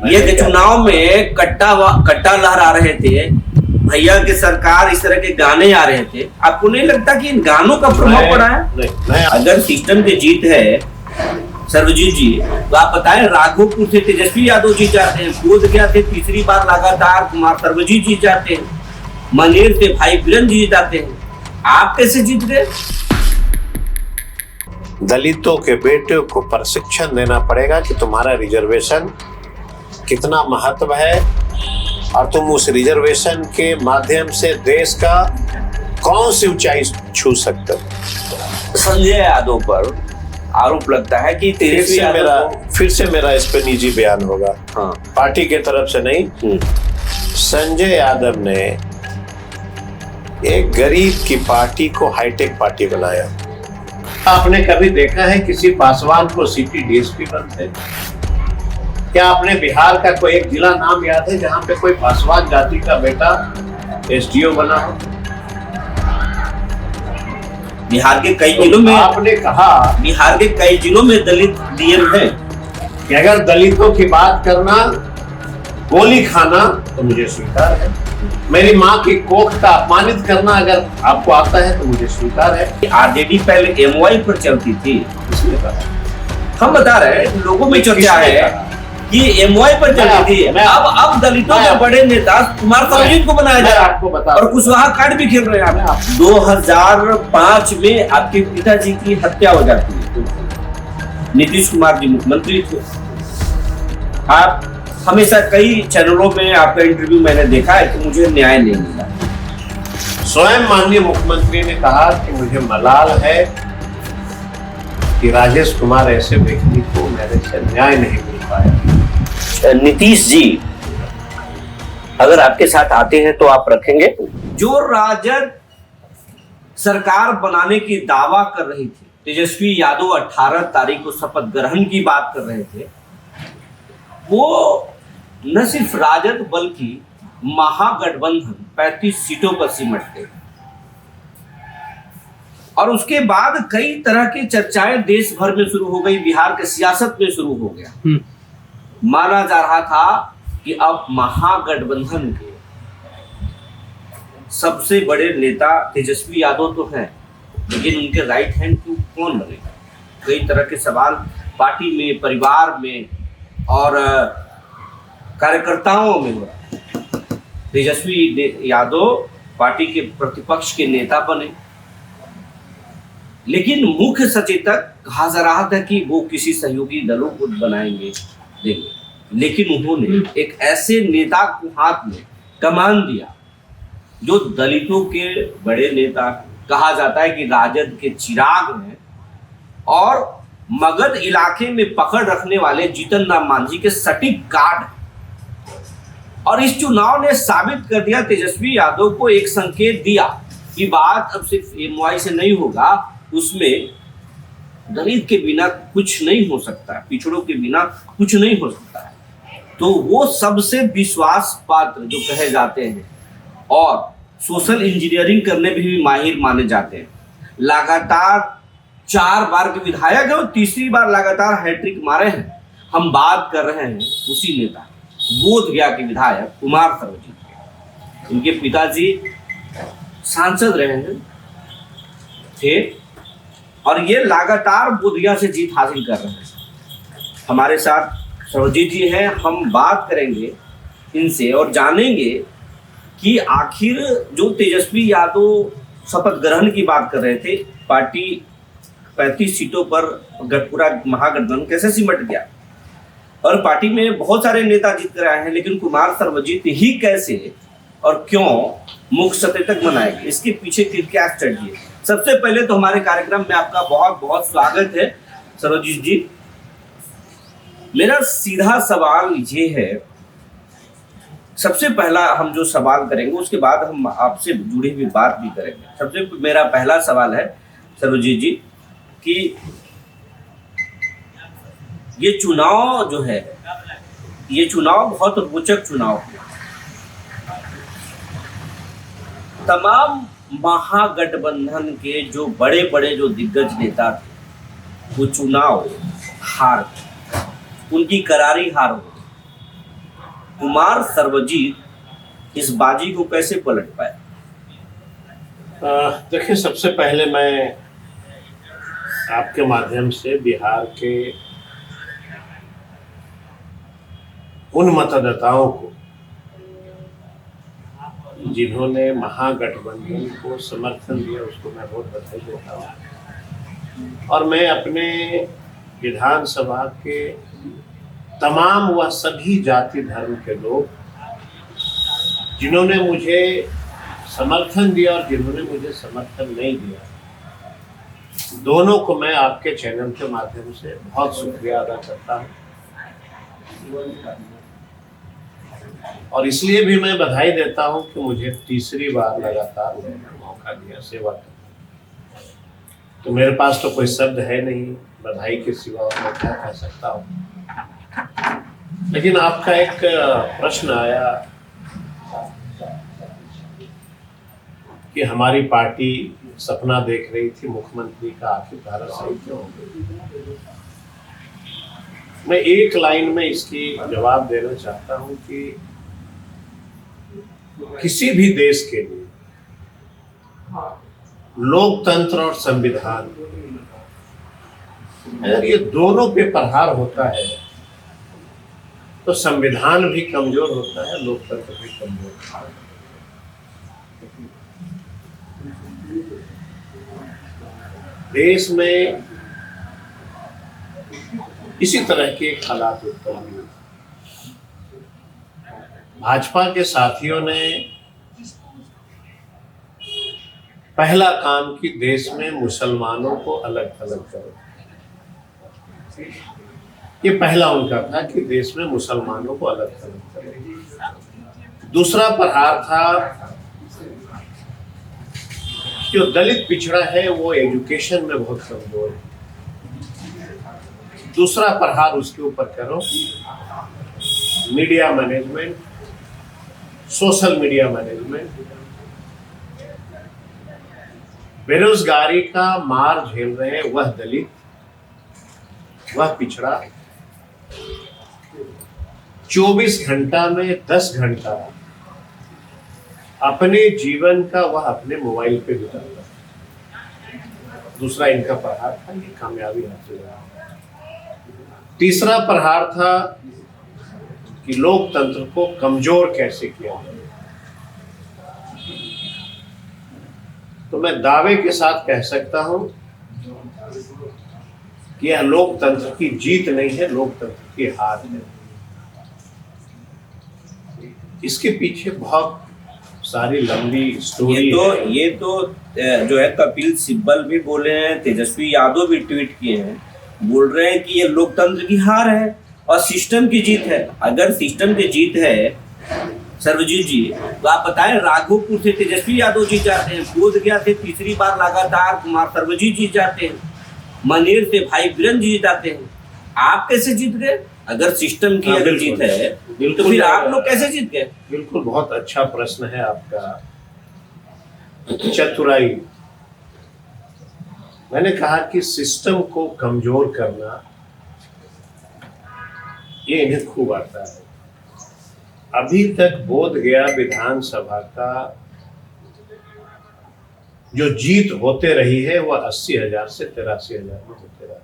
ये चुनाव में कट्टा लहरा रहे थे भैया के, सरकार इस तरह के गाने आ रहे थे। आपको नहीं लगता कि इन गानों का प्रभाव पड़ा है? अगर सिस्टम की जीत है सर्वजीत जी, तो आप बताएं, राघोपुर से तेजस्वी यादव जी जाते हैं, बोधगया से तीसरी बार लगातार कुमार सर्वजीत जी जाते हैं, मनेर से भाई वीरेंद्र जी जाते हैं, आप कैसे जीत गए? दलितों के बेटे को प्रशिक्षण देना पड़ेगा कि तुम्हारा रिजर्वेशन कितना महत्व है और तुम उस रिजर्वेशन के माध्यम से देश का कौन सी ऊंचाई छू सकते हो। संजय यादव पर आरोप लगता है कि फिर से मेरा इस पे निजी बयान होगा। हाँ। पार्टी के तरफ से नहीं। संजय यादव ने एक गरीब की पार्टी को हाईटेक पार्टी बनाया। आपने कभी देखा है किसी पासवान को सिटी डीएसपी बनते? क्या आपने बिहार का कोई एक जिला नाम याद है जहां पे कोई पासवान जाति का बेटा एसडीओ बना हो? बिहार के कई जिलों में आपने कहा बिहार के कई जिलों में दलित डीएम है कि अगर दलितों की बात करना, गोली खाना तो मुझे स्वीकार है। मेरी माँ की कोख का अपमानित करना अगर आपको आता है तो मुझे स्वीकार है। आरजेडी पहले एमवाई पर चलती थी, हम बता रहे हैं, लोगों में चर्चा है कि एमवाई पर चलती थी। अब दलितों के बड़े नेता कुमार सर्वजीत को बनाया जा रहा है, आपको बता, और कुशवाहा कार्ड भी खेल रहे हैं। 2005 में आपके पिताजी की हत्या हो जाती है, नीतीश कुमार जी मुख्यमंत्री थे। आप हमेशा कई चैनलों में आपका इंटरव्यू मैंने देखा है कि मुझे न्याय नहीं मिला। स्वयं माननीय मुख्यमंत्री ने कहा कि मुझे मलाल है कि राजेश कुमार ऐसे व्यक्ति को मेरे से न्याय नहीं मिल पाया। नीतीश जी अगर आपके साथ आते हैं तो आप रखेंगे? जो राजद सरकार बनाने की दावा कर रही थी, तेजस्वी यादव 18 तारीख को शपथ ग्रहण की बात कर रहे थे, वो न सिर्फ राजद बल्कि महागठबंधन 35 सीटों पर सिमट गए। और उसके बाद कई तरह की चर्चाएं देश भर में शुरू हो गई, बिहार के सियासत में शुरू हो गया। माना जा रहा था कि अब महागठबंधन के सबसे बड़े नेता तेजस्वी यादव तो हैं, लेकिन उनके राइट हैंड कौन बनेगा? कई तरह के सवाल पार्टी में, परिवार में और कार्यकर्ताओं में हो रहा। तेजस्वी यादव पार्टी के प्रतिपक्ष के नेता बने, लेकिन मुख्य सचेतक कहा जा रहा था कि वो किसी सहयोगी दलों को बनाएंगे, देंगे। लेकिन उन्होंने एक ऐसे नेता को हाथ में कमान दिया जो दलितों के बड़े नेता, कहा जाता है कि राजद के चिराग हैं, और मगध इलाके में पकड़ रखने वाले जीतन राम मांझी के सटीक कार्ड। और इस चुनाव ने साबित कर दिया, तेजस्वी यादव को एक संकेत दिया कि बात अब सिर्फ एमवाई से नहीं होगा, उसमें दलित के बिना कुछ नहीं हो सकता, पिछड़ों के बिना कुछ नहीं हो सकता है। तो वो सबसे विश्वास पात्र जो कहे जाते हैं और सोशल इंजीनियरिंग करने में भी माहिर माने जाते हैं, लगातार 4 बार के विधायक है और तीसरी बार लगातार हैट्रिक मारे हैं। हम बात कर रहे हैं उसी नेता, बोधगया के विधायक कुमार सर्वजीत के। उनके पिताजी सांसद रहे थे और ये लगातार बोधगया से जीत हासिल कर रहे हैं। हमारे साथ सर्वजीत जी हैं, हम बात करेंगे इनसे और जानेंगे कि आखिर जो तेजस्वी यादव शपथ ग्रहण की बात कर रहे थे, पार्टी 35 सीटों पर पूरा महागठबंधन कैसे सिमट गया, और पार्टी में बहुत सारे नेता जीत कर आए हैं, लेकिन कुमार सर्वजीत ही कैसे और क्यों मुख्य सचेतक बनाएंगे, इसके पीछे की क्या स्ट्रेटजी है। सबसे पहले तो हमारे कार्यक्रम में आपका बहुत बहुत स्वागत है सर्वजीत जी। मेरा सीधा सवाल ये है, सबसे पहला हम जो सवाल करेंगे उसके बाद हम आपसे जुड़ी हुई बात भी करेंगे। सबसे मेरा पहला सवाल है सर्वजीत जी कि ये चुनाव जो है, ये चुनाव बहुत रोचक चुनाव है। तमाम महागठबंधन के जो बड़े बड़े जो दिग्गज नेता थे वो चुनाव हार, उनकी करारी हार हो गई। कुमार सर्वजीत इस बाजी को कैसे पलट पाए? देखिए, सबसे पहले मैं आपके माध्यम से बिहार के उन मतदाताओं को जिन्होंने महागठबंधन को समर्थन दिया उसको मैं बहुत बधाई देता हूँ। और मैं अपने विधानसभा के तमाम व सभी जाति धर्म के लोग जिन्होंने मुझे समर्थन दिया और जिन्होंने मुझे समर्थन नहीं दिया, दोनों को मैं आपके चैनल के माध्यम से बहुत शुक्रिया अदा करता हूँ। और इसलिए भी मैं बधाई देता हूँ कि मुझे तीसरी बार लगातार मौका दिया सेवा करने। तो मेरे पास तो कोई शब्द है नहीं बधाई के सिवा, मैं क्या कह सकता हूँ। लेकिन आपका एक प्रश्न आया कि हमारी पार्टी सपना देख रही थी मुख्यमंत्री का, आखिर भारत सही क्यों हो गई। मैं एक लाइन में इसकी जवाब देना चाहता हूं कि किसी भी देश के लिए लोकतंत्र और संविधान, अगर ये दोनों पे प्रहार होता है तो संविधान भी कमजोर होता है, लोकतंत्र भी कमजोर होता है। देश में इसी तरह के हालात उत्पन्न हुए। भाजपा के साथियों ने पहला काम कि देश में मुसलमानों को अलग थलग करो। ये पहला उनका था कि देश में मुसलमानों को अलग थलग करो। दूसरा प्रहार था जो दलित पिछड़ा है वो एजुकेशन में बहुत कमजोर है। दूसरा प्रहार उसके ऊपर करो media management, social media management. बेरोजगारी का मार झेल रहे हैं वह दलित, वह पिछड़ा 24 घंटा में 10 घंटा अपने जीवन का वह अपने मोबाइल पे बिताता है। दूसरा इनका प्रहार था, ये कामयाबी हासिल हुई। तीसरा प्रहार था कि लोकतंत्र को कमजोर कैसे किया जाए। तो मैं दावे के साथ कह सकता हूं कि यह लोकतंत्र की जीत नहीं है, लोकतंत्र की हार है। इसके पीछे बहुत सारी लंबी स्टोरी ये तो जो है कपिल सिब्बल भी बोले हैं, तेजस्वी यादव भी ट्वीट किए हैं, बोल रहे हैं कि ये लोकतंत्र की हार है और सिस्टम की जीत है। अगर सिस्टम की जीत है सर्वजीत जी, तो आप बताएं राघोपुर से तेजस्वी यादव जीत जाते हैं, बोधगया से तीसरी बार लगातार कुमार सर्वजीत जीत जाते हैं, मनेर से भाई बीरेंद्र जीत जाते हैं। आप कैसे जीत गए? अगर सिस्टम की अगर जीत है तो फिर आप लोग कैसे जीत गए? बिल्कुल, बहुत अच्छा प्रश्न है आपका, चतुराई। मैंने कहा कि सिस्टम को कमजोर करना ये इन्हें खूब आता है। अभी तक बोधगया विधानसभा का जो जीत होते रही है वह 80,000 से 83,000 में होते रहा।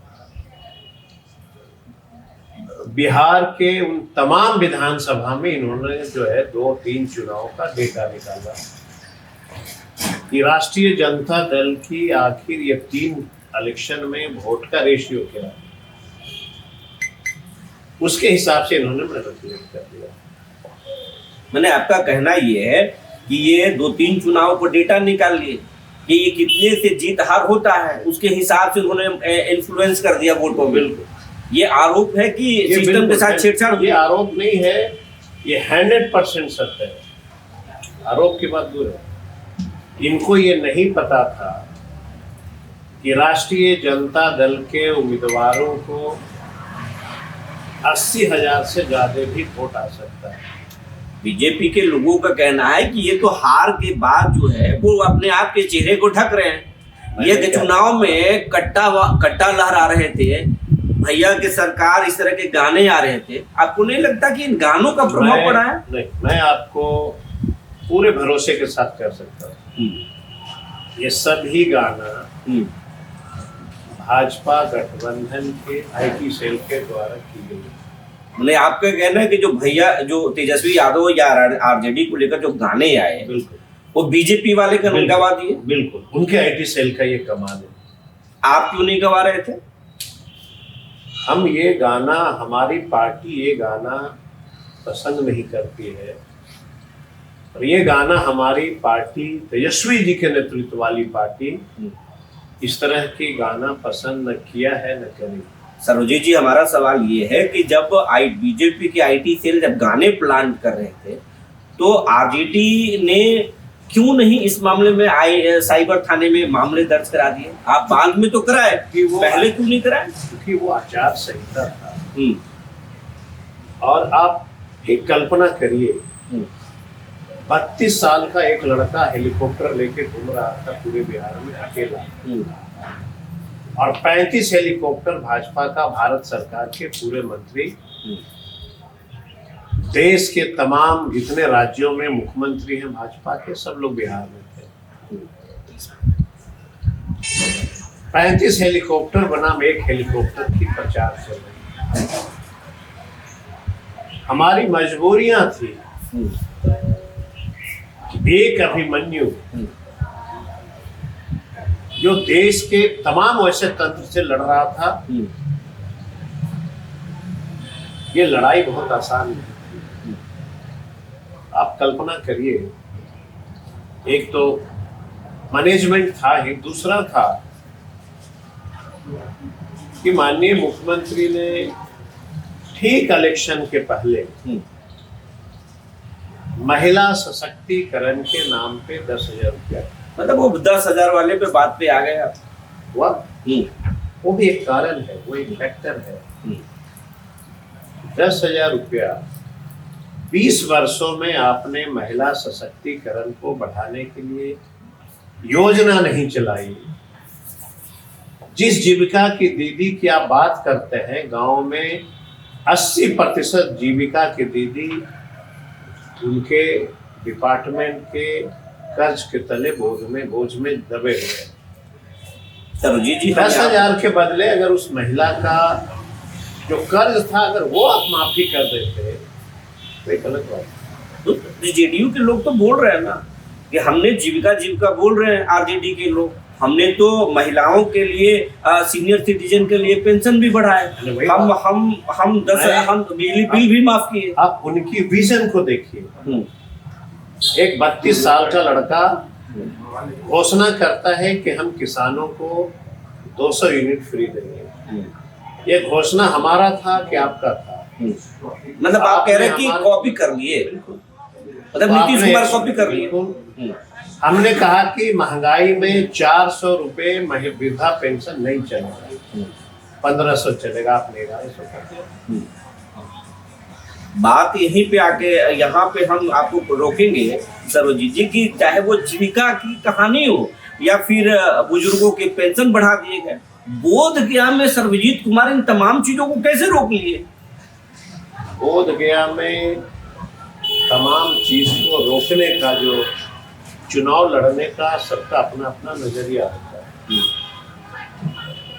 बिहार के उन तमाम विधानसभा में इन्होंने जो है 2-3 चुनाव का डेटा निकाला कि राष्ट्रीय जनता दल की आखिर ये 3 इलेक्शन में वोट का रेशियो क्या है, उसके हिसाब से इन्होंने मैनिपुलेट कर दिया। मैंने आपका कहना ये है कि ये 2-3 चुनाव को डेटा निकाल लिए कि ये कितने से जीत हार होता है, उसके हिसाब से उन्होंने इन्फ्लुएंस कर दिया वोटों। बिल्कुल, ये आरोप है कि सिस्टम के साथ छेड़छाड़। ये आरोप नहीं है, ये 100% सत्य है। आरोप की बात दूर है। इनको ये नहीं पता था कि राष्ट्रीय जनता दल के उम्मीदवारों को 80,000 से ज्यादा भी वोट आ सकता है। बीजेपी के लोगों का कहना है कि ये तो हार के बाद जो है वो अपने आप के चेहरे को ढक रहे हैं। ये चुनाव में कट्टा लहरा रहे थे, भैया के सरकार इस तरह के गाने आ रहे थे, आपको नहीं लगता कि इन गानों का प्रभाव पड़ा है? नहीं, मैं आपको पूरे भरोसे के साथ कह सकता हूँ ये सभी गाना भाजपा गठबंधन के आईटी सेल के द्वारा की गई। मतलब आपका कहना है कि जो भैया जो तेजस्वी यादव या आरजेडी को लेकर जो गाने आए, बिल्कुल वो बीजेपी वाले का गवा दिए? बिल्कुल, उनके आईटी सेल का ये कमाल है। आप क्यों नहीं गवा रहे थे? हम ये गाना, हमारी पार्टी ये गाना पसंद नहीं करती है, और ये गाना हमारी पार्टी, तेजस्वी जी के नेतृत्व वाली पार्टी इस तरह की गाना पसंद न किया है, न करेगी। सरोजी जी, हमारा सवाल ये है कि जब बीजेपी की आईटी सेल जब गाने प्लान कर रहे थे, तो आरजेडी ने क्यों नहीं इस मामले में साइबर थाने में मामले दर्ज करा दिए? आप बाद में तो कराए, पहले क्यों नहीं कराए? क्योंकि वो आचार संहिता था। और आप एक कल्पना करिए, 32 साल का एक लड़का हेलीकॉप्टर लेके घूम रहा था पूरे बिहार में अकेला, और 35 हेलीकॉप्टर भाजपा का, भारत सरकार के पूरे मंत्री, देश के तमाम जितने राज्यों में मुख्यमंत्री हैं भाजपा के, सब लोग बिहार में थे। 35 हेलीकॉप्टर बनाम एक हेलीकॉप्टर की प्रचार चल रही। हमारी मजबूरियां थी कि एक अभिमन्यु जो देश के तमाम वैसे तंत्र से लड़ रहा था, ये लड़ाई बहुत आसान नहीं। आप कल्पना करिए, एक तो मैनेजमेंट था ही, दूसरा था कि माननीय मुख्यमंत्री ने ठीक इलेक्शन के पहले महिला सशक्तिकरण के नाम पे 10,000 रुपया, मतलब वो 10,000 वाले पे बात पे आ गए आप? वो भी एक कारण है, वो एक फैक्टर है। 10,000 रुपया 20 वर्षों में आपने महिला सशक्तिकरण को बढ़ाने के लिए योजना नहीं चलाई। जिस जीविका की दीदी की आप बात करते हैं, गांव में 80% जीविका की दीदी उनके डिपार्टमेंट के कर्ज के तले बोझ में दबे हुए। सरोजी जी, 10,000 के बदले अगर उस महिला का जो कर्ज था, अगर वो आप माफी कर देते तो एक अलग बात। तो जेडीयू के लोग तो बोल रहे हैं ना कि हमने जीविका बोल रहे हैं, आरजेडी के लोग, हमने तो महिलाओं के लिए सीनियर सिटीजन के लिए पेंशन भी बढ़ाए, हम बिजली बिल भी माफ किए। आप उनकी विजन को देखिए। एक 32 साल का लड़का घोषणा करता है कि हम किसानों को 200 यूनिट फ्री देंगे। ये घोषणा हमारा था कि आपका था? मतलब आप कह रहे हैं कि कॉपी कर लिए, मतलब नीतीश कुमार कॉपी कर लिए। हमने कहा कि महंगाई में 400 रुपए वृद्धा पेंशन नहीं चलेगा, 1500 चलेगा, आपने 1100 कर दिया। बात यहीं पे आके यहाँ पे हम आपको रोकेंगे सरोजी जी की, चाहे वो जीविका की कहानी हो या फिर बुजुर्गों के पेंशन बढ़ा दिए गए, बोध गया में सर्वजीत कुमार इन तमाम चीजों को कैसे रोक लिए? बोध गया में तमाम चीज को रोकने का, जो चुनाव लड़ने का सबका अपना अपना नजरिया होता है।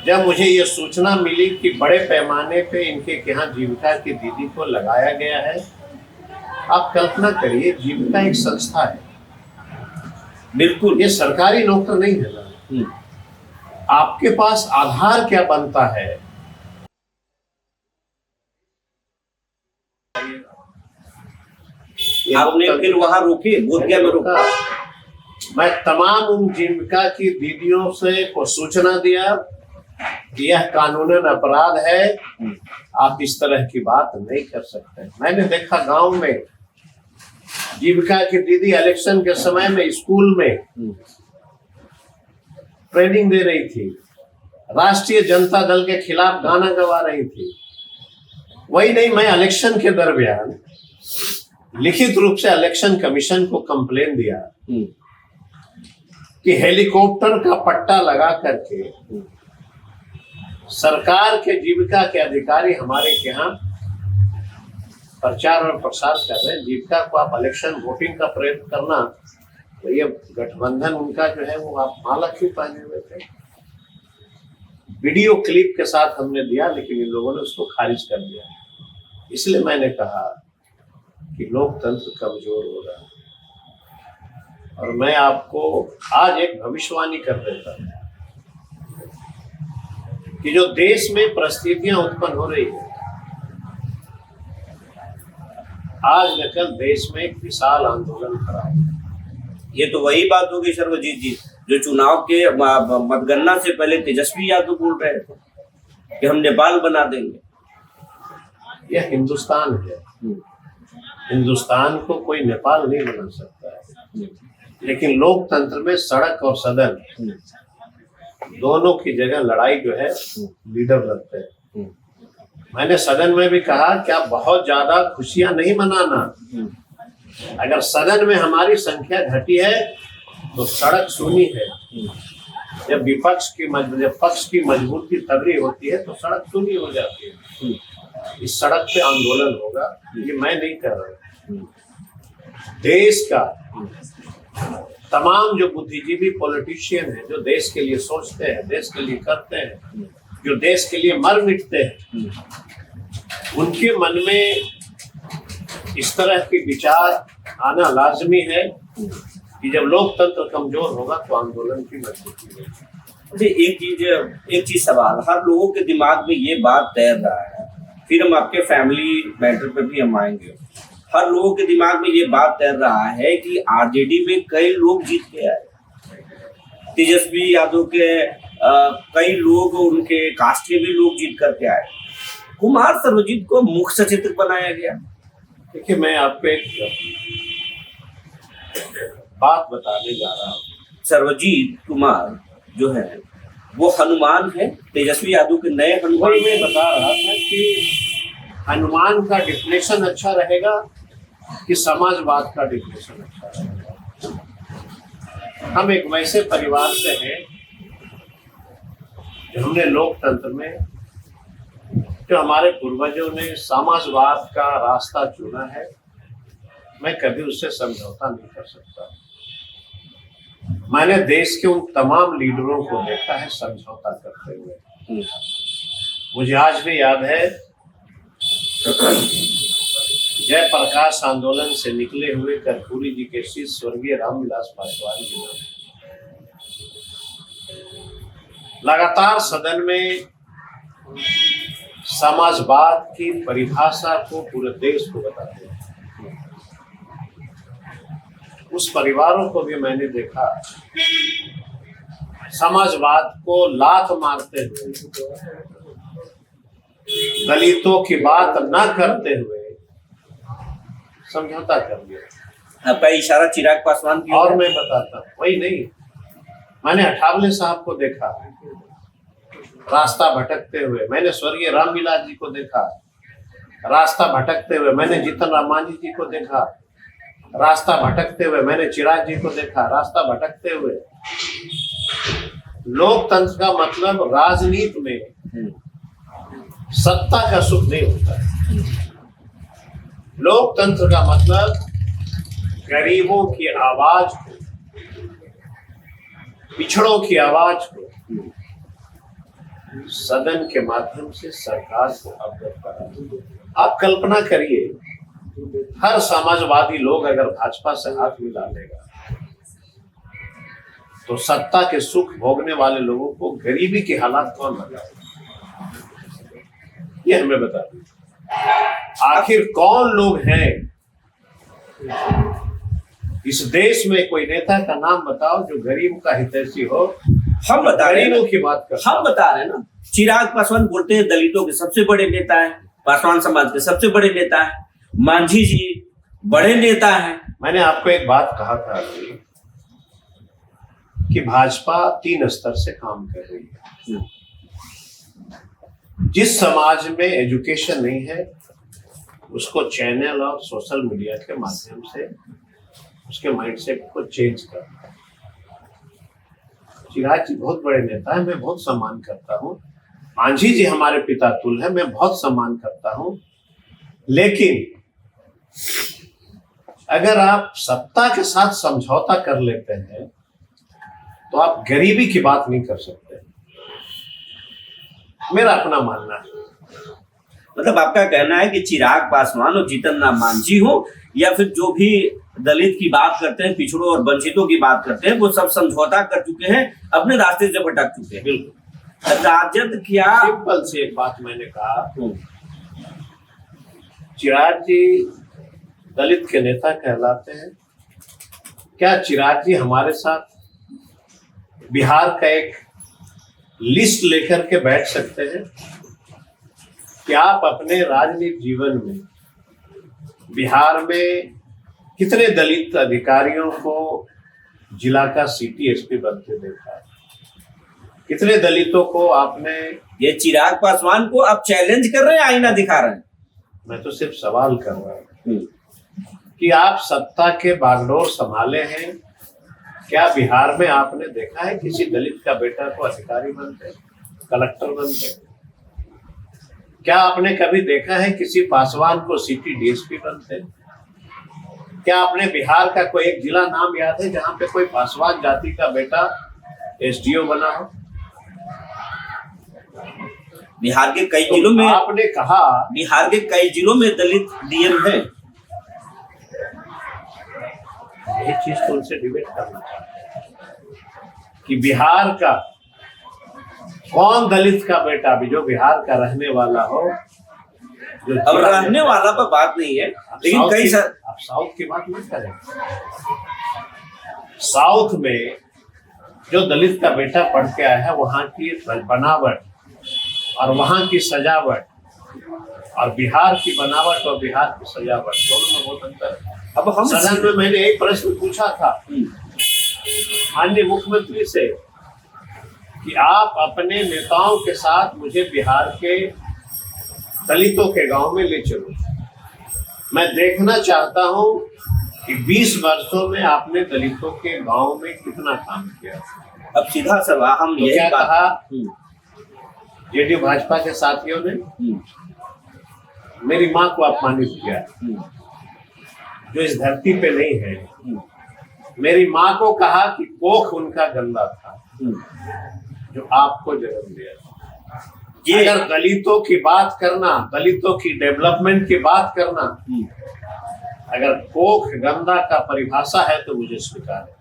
जब मुझे ये सूचना मिली कि बड़े पैमाने पे इनके यहाँ जीविका की दीदी को लगाया गया है, आप कल्पना करिए, जीविका एक संस्था है, बिल्कुल, ये सरकारी नौकर नहीं है ना। आपके पास आधार क्या बनता है? आपने फिर वहां रोके, बोध गया में रोका। मैं तमाम उन जीविका की दीदियों से को सूचना दिया कि यह कानूनन अपराध है, आप इस तरह की बात नहीं कर सकते। मैंने देखा गांव में जीविका की दीदी इलेक्शन के समय में स्कूल में ट्रेनिंग दे रही थी, राष्ट्रीय जनता दल के खिलाफ गाना गवा रही थी। वही नहीं, मैं इलेक्शन के दरमियान लिखित रूप से इलेक्शन कमीशन को कंप्लेन दिया कि हेलीकॉप्टर का पट्टा लगा करके सरकार के जीविका के अधिकारी हमारे यहाँ प्रचार और प्रसार कर रहे हैं। जीविका को आप इलेक्शन वोटिंग का प्रयत्न करना, तो ये गठबंधन उनका जो है वो आप माला क्यों पहने हुए थे? वीडियो क्लिप के साथ हमने दिया, लेकिन इन लोगों ने उसको खारिज कर दिया। इसलिए मैंने कहा कि लोकतंत्र कमजोर हो रहा है। और मैं आपको आज एक भविष्यवाणी कर देता हूं कि जो देश में परिस्थितियां उत्पन्न हो रही है, आज न कल देश में एक विशाल आंदोलन खड़ा है। ये तो वही बात होगी सर्वजीत जी, जो चुनाव के मतगणना से पहले तेजस्वी यादव बोल रहे थे कि हम नेपाल बना देंगे। यह हिंदुस्तान है, हिंदुस्तान को कोई नेपाल नहीं बना सकता है। लेकिन लोकतंत्र में सड़क और सदन दोनों की जगह लड़ाई जो है लीडर लड़ते हैं। मैंने सदन में भी कहा कि आप बहुत ज्यादा खुशियां नहीं मनाना। अगर सदन में हमारी संख्या घटी है तो सड़क सूनी है। जब पक्ष की मजबूती तगड़ी होती है तो सड़क सूनी हो जाती है। इस सड़क पे आंदोलन होगा, ये मैं नहीं कर रहा। देश का तमाम जो बुद्धिजीवी पॉलिटिशियन है, जो देश के लिए सोचते हैं, देश के लिए करते हैं, जो देश के लिए मर मिटते हैं, उनके मन में इस तरह के विचार आना लाजमी है कि जब लोकतंत्र कमजोर होगा तो आंदोलन की मजबूती होगी। एक चीज सवाल हर लोगों के दिमाग में ये बात तैर रहा है, फिर हम आपके फैमिली मैटर पर भी हम आएंगे। हर लोगों के दिमाग में ये बात तैर रहा है कि आरजेडी में कई लोग जीत के आए, तेजस्वी यादव के कई लोग, उनके कास्ट के भी लोग जीत करके आए। कुमार सर्वजीत को मुख्य सचेतक बनाया गया। देखिए, मैं आपको एक बात बताने जा रहा हूँ। सर्वजीत कुमार जो है वो हनुमान है, तेजस्वी यादव के नए हनुमान। मैं बता रहा था कि हनुमान का डिफिनेशन अच्छा रहेगा कि समाजवाद का डिफिनेशन अच्छा रहेगा। हम एक वैसे परिवार से हैं जो हमने लोकतंत्र में, जो हमारे पूर्वजों ने समाजवाद का रास्ता चुना है, मैं कभी उससे समझौता नहीं कर सकता। मैंने देश के उन तमाम लीडरों को देखा है समझौता करते हुए। मुझे आज भी याद है जयप्रकाश आंदोलन से निकले हुए कर्पूरी जी के शिष्य स्वर्गीय रामविलास पासवान जी लगातार सदन में समाजवाद की परिभाषा को पूरे देश को बताते हैं। उस परिवारों को भी मैंने देखा समाजवाद को लात मारते हुए, दलितों की बात न करते हुए समझौता कर लिया। आपका इशारा चिराग पासवान की और मैं बताता हूँ, वही नहीं, मैंने अठावले साहब को देखा रास्ता भटकते हुए, मैंने स्वर्गीय रामविलास जी को देखा रास्ता भटकते हुए, मैंने जीतन राम मांझी जी को देखा रास्ता भटकते हुए, मैंने चिराग जी को देखा रास्ता भटकते हुए। लोकतंत्र का मतलब राजनीति में सत्ता का सुख नहीं होता है। लोकतंत्र का मतलब गरीबों की आवाज को, पिछड़ों की आवाज को सदन के माध्यम से सरकार को अवगत कराना। आप कल्पना करिए, हर समाजवादी लोग अगर भाजपा से हाथ मिला लेगा तो सत्ता के सुख भोगने वाले लोगों को गरीबी की हालात कौन बताएगा? ये हमें बता दीजिए। आखिर कौन लोग हैं इस देश में? कोई नेता का नाम बताओ जो गरीब का हितैषी हो। हम बता रहे हैं की बात कर, हम बता रहे हैं ना। चिराग पासवान बोलते हैं दलितों के सबसे बड़े नेता है, पासवान समाज के सबसे बड़े नेता है, मांझी जी बड़े नेता हैं। मैंने आपको एक बात कहा था कि भाजपा 3 स्तर से काम कर रही है। जिस समाज में एजुकेशन नहीं है उसको चैनल और सोशल मीडिया के माध्यम से उसके माइंडसेट को चेंज करना है। चिराग जी बहुत बड़े नेता है, मैं बहुत सम्मान करता हूँ, मांझी जी हमारे पिता तुल्य है, मैं बहुत सम्मान करता हूं, लेकिन अगर आप सत्ता के साथ समझौता कर लेते हैं तो आप गरीबी की बात नहीं कर सकते, मेरा अपना मानना है। मतलब आपका कहना है कि चिराग पासवान और जीतन राम मांझी हो या फिर जो भी दलित की बात करते हैं, पिछड़ों और वंचितों की बात करते हैं, वो सब समझौता कर चुके हैं, अपने रास्ते से भटक चुके हैं। बिल्कुल। राजद क्या सिंपल से एक बात मैंने कहा, चिराग जी दलित के नेता कहलाते हैं। क्या चिराग जी हमारे साथ बिहार का एक लिस्ट लेकर के बैठ सकते हैं कि आप अपने राजनीतिक जीवन में बिहार में कितने दलित अधिकारियों को जिला का सिटी एसपी बनते देखा है, कितने दलितों को आपने। ये चिराग पासवान को आप चैलेंज कर रहे हैं, आईना दिखा रहे हैं? मैं तो सिर्फ सवाल कर रहा हूं कि आप सत्ता के बागडोर संभाले हैं, क्या बिहार में आपने देखा है किसी दलित का बेटा को अधिकारी बनते, कलेक्टर बनते? क्या आपने कभी देखा है किसी पासवान को सिटी डीएसपी बनते? क्या आपने बिहार का कोई एक जिला नाम याद है जहां पे कोई पासवान जाति का बेटा एसडीओ बना हो? बिहार के कई जिलों में आपने कहा, बिहार के कई जिलों में दलित डीएम है। यही चीज तो उनसे डिबेट करना चाहते हैं कि बिहार का कौन दलित का बेटा भी जो बिहार का रहने वाला हो, जो अब रहने वाला पर बात नहीं है, लेकिन कई आप साउथ की बात नहीं करें। साउथ में जो दलित का बेटा पढ़ के आया है, वहां की बनावट और वहां की सजावट और बिहार की बनावट और बिहार की सजावट दोनों में बहुत अंतर है। अब हम सदन में मैंने एक प्रश्न पूछा था माननीय मुख्यमंत्री से कि आप अपने नेताओं के साथ मुझे बिहार के दलितों के गांव में ले चलो, मैं देखना चाहता हूं कि 20 वर्षों में आपने दलितों के गांव में कितना काम किया। अब सीधा सवाल हम तो यही क्या बात कहा जेडीयू भाजपा के साथियों ने, मेरी मां को अपमानित किया जो इस धरती पे नहीं है। मेरी माँ को कहा कि कोख उनका गंदा था जो आपको जन्म दिया। ये अगर दलितों की बात करना, दलितों की डेवलपमेंट की बात करना, अगर कोख गंदा का परिभाषा है तो मुझे स्वीकार है,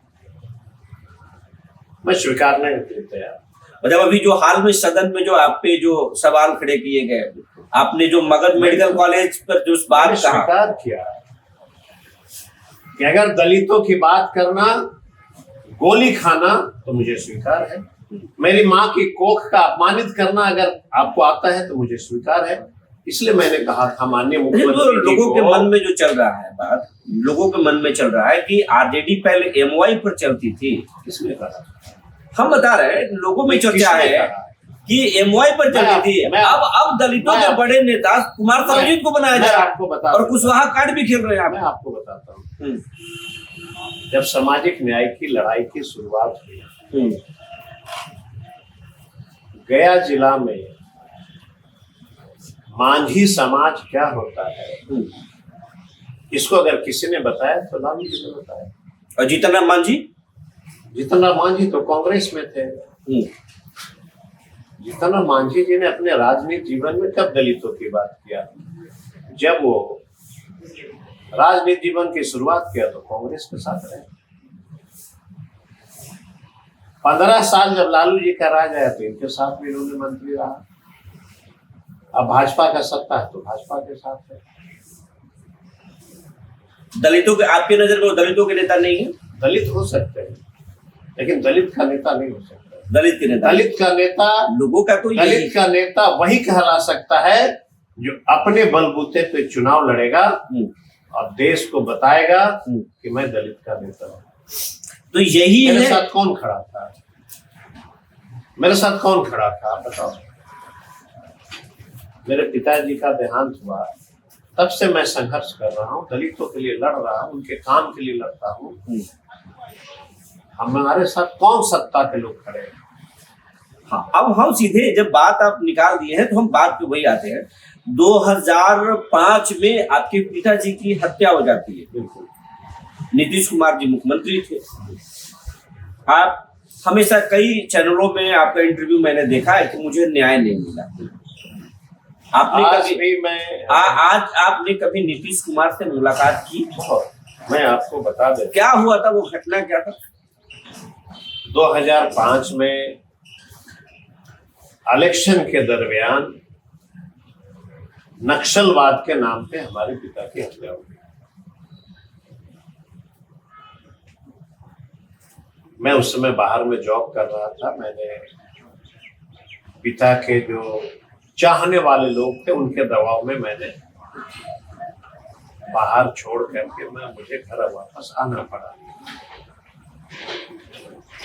मैं स्वीकारने के लिए तैयार। मतलब अभी जो हाल में सदन में जो आप पे जो सवाल खड़े किए गए, आपने जो मगध मेडिकल कॉलेज पर जो बात कहा, स्वीकार किया कि अगर दलितों की बात करना, गोली खाना तो मुझे स्वीकार है। मेरी माँ की कोख का अपमानित करना अगर आपको आता है तो मुझे स्वीकार है। इसलिए मैंने कहा था माननीय मुख्यमंत्री तो लोगों के मन में जो चल रहा है बात, लोगों के मन में चल रहा है कि आरजेडी पहले एमवाई पर चलती थी। किसने कहा? हम बता रहे हैं, लोगों में चर्चा है कि एमवाई पर चलती थी। अब दलितों के बड़े नेता कुमार सर्वजीत को बनाया जा रहा है, आपको बता, और कुशवाहा कार्ड भी खेल रहे हैं। मैं आपको बताता हूँ, जब सामाजिक न्याय की लड़ाई की शुरुआत हुई, गया जिला में मांझी समाज क्या होता है, इसको अगर किसी ने बताया तो लालू जी ने बताया। और जीतन राम मांझी, जीतन राम मांझी तो कांग्रेस में थे। जीतन राम मांझी जी ने अपने राजनीतिक जीवन में कब दलितों की बात किया? जब वो राजनीतिक जीवन की शुरुआत किया तो कांग्रेस के साथ रहे। 15 साल जब लालू जी का राज आया तो इनके साथ भी इन्होंने मंत्री रहा। अब भाजपा का सत्ता है तो भाजपा के साथ है। दलितों के, आपकी नजर में दलितों के नेता नहीं है? दलित हो सकते हैं लेकिन दलित का नेता नहीं हो सकता। दलित के नेता, दलित का नेता, लोगों का तो दलित का नेता वही कहला सकता है जो अपने बलबूते पे चुनाव लड़ेगा और देश को बताएगा कि मैं दलित का नेता हूं। तो यही मेरे है। साथ कौन खड़ा था? मेरे साथ कौन खड़ा था आप बताओ। मेरे पिताजी का देहांत हुआ, तब से मैं संघर्ष कर रहा हूँ, दलितों के लिए लड़ रहा हूँ, उनके काम के लिए लड़ता हूँ। हमारे साथ कौन सत्ता के लोग खड़े हैं? हाँ, अब हम सीधे जब बात आप निकाल दिए हैं तो हम बात पे वही आते हैं। 2005 में आपके पिताजी की हत्या हो जाती है। बिल्कुल। नीतीश कुमार जी मुख्यमंत्री थे। आप हमेशा कई चैनलों में आपका इंटरव्यू मैंने देखा है कि मुझे न्याय नहीं मिला। आपने आज कभी भी मैं आज आपने कभी नीतीश कुमार से मुलाकात की? मैं आपको बता दें क्या हुआ था, वो घटना क्या था? 2005 में इलेक्शन के दरमियान नक्सलवाद के नाम पे हमारे पिता की हत्या हो गई। मैं उस समय बाहर में जॉब कर रहा था। मैंने पिता के जो चाहने वाले लोग थे उनके दबाव में मैंने बाहर छोड़ करके मुझे घर वापस आना पड़ा।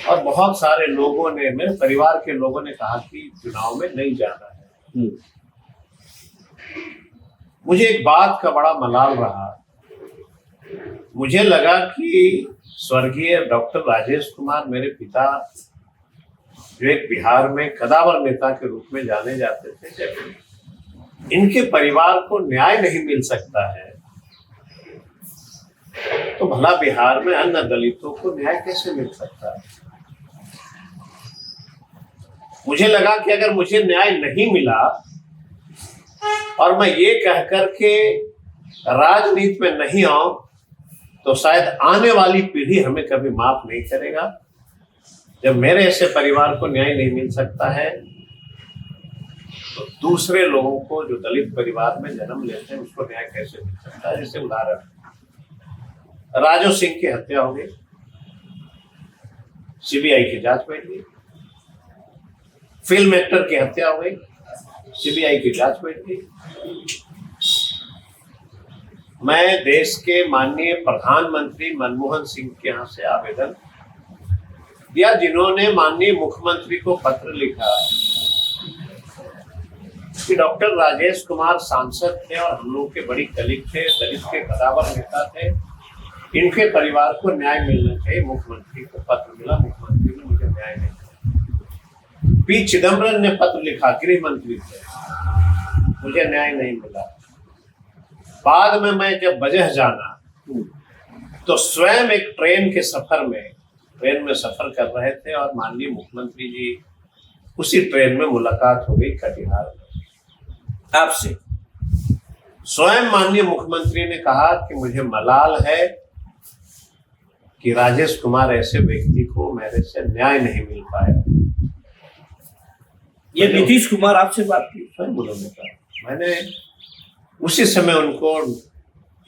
और बहुत सारे लोगों ने, मेरे परिवार के लोगों ने कहा कि चुनाव में नहीं जाना है। मुझे एक बात का बड़ा मलाल रहा। मुझे लगा कि स्वर्गीय डॉक्टर राजेश कुमार मेरे पिता, जो एक बिहार में कदावर नेता के रूप में जाने जाते थे, जब इनके परिवार को न्याय नहीं मिल सकता है तो भला बिहार में अन्य दलितों को न्याय कैसे मिल सकता है। मुझे लगा कि अगर मुझे न्याय नहीं मिला और मैं ये कह करके राजनीति में नहीं आऊं तो शायद आने वाली पीढ़ी हमें कभी माफ नहीं करेगा। जब मेरे ऐसे परिवार को न्याय नहीं मिल सकता है तो दूसरे लोगों को, जो दलित परिवार में जन्म लेते हैं, उसको न्याय कैसे मिल सकता है। जैसे उदाहरण, राजू सिंह की हत्या हो गई, सीबीआई की जांच बैठ गई। फिल्म एक्टर की हत्या हो गई, सीबीआई की जांच बैठ गई। मैं देश के माननीय प्रधानमंत्री मनमोहन सिंह के यहाँ से आवेदन दिया, जिन्होंने माननीय मुख्यमंत्री को पत्र लिखा कि डॉक्टर राजेश कुमार सांसद थे और हम लोग के बड़ी कलीग थे, दलित के कदावर नेता थे, इनके परिवार को न्याय मिलना चाहिए। मुख्यमंत्री को पत्र मिला, मुख्यमंत्री ने मुझे न्याय नहीं दिया। पी चिदम्बरम ने पत्र लिखा, गृह मंत्री थे, मुझे न्याय नहीं मिला। बाद में मैं जब वजह जाना तो स्वयं एक ट्रेन में सफर कर रहे थे और माननीय मुख्यमंत्री जी, उसी ट्रेन में मुलाकात हो गई कटिहार में आपसे। स्वयं माननीय मुख्यमंत्री ने कहा कि मुझे मलाल है कि राजेश कुमार ऐसे व्यक्ति को मेरे से न्याय नहीं मिल पाया। ये नीतीश कुमार आपसे बात की? स्वयं उन्होंने कहा। मैंने उसी समय उनको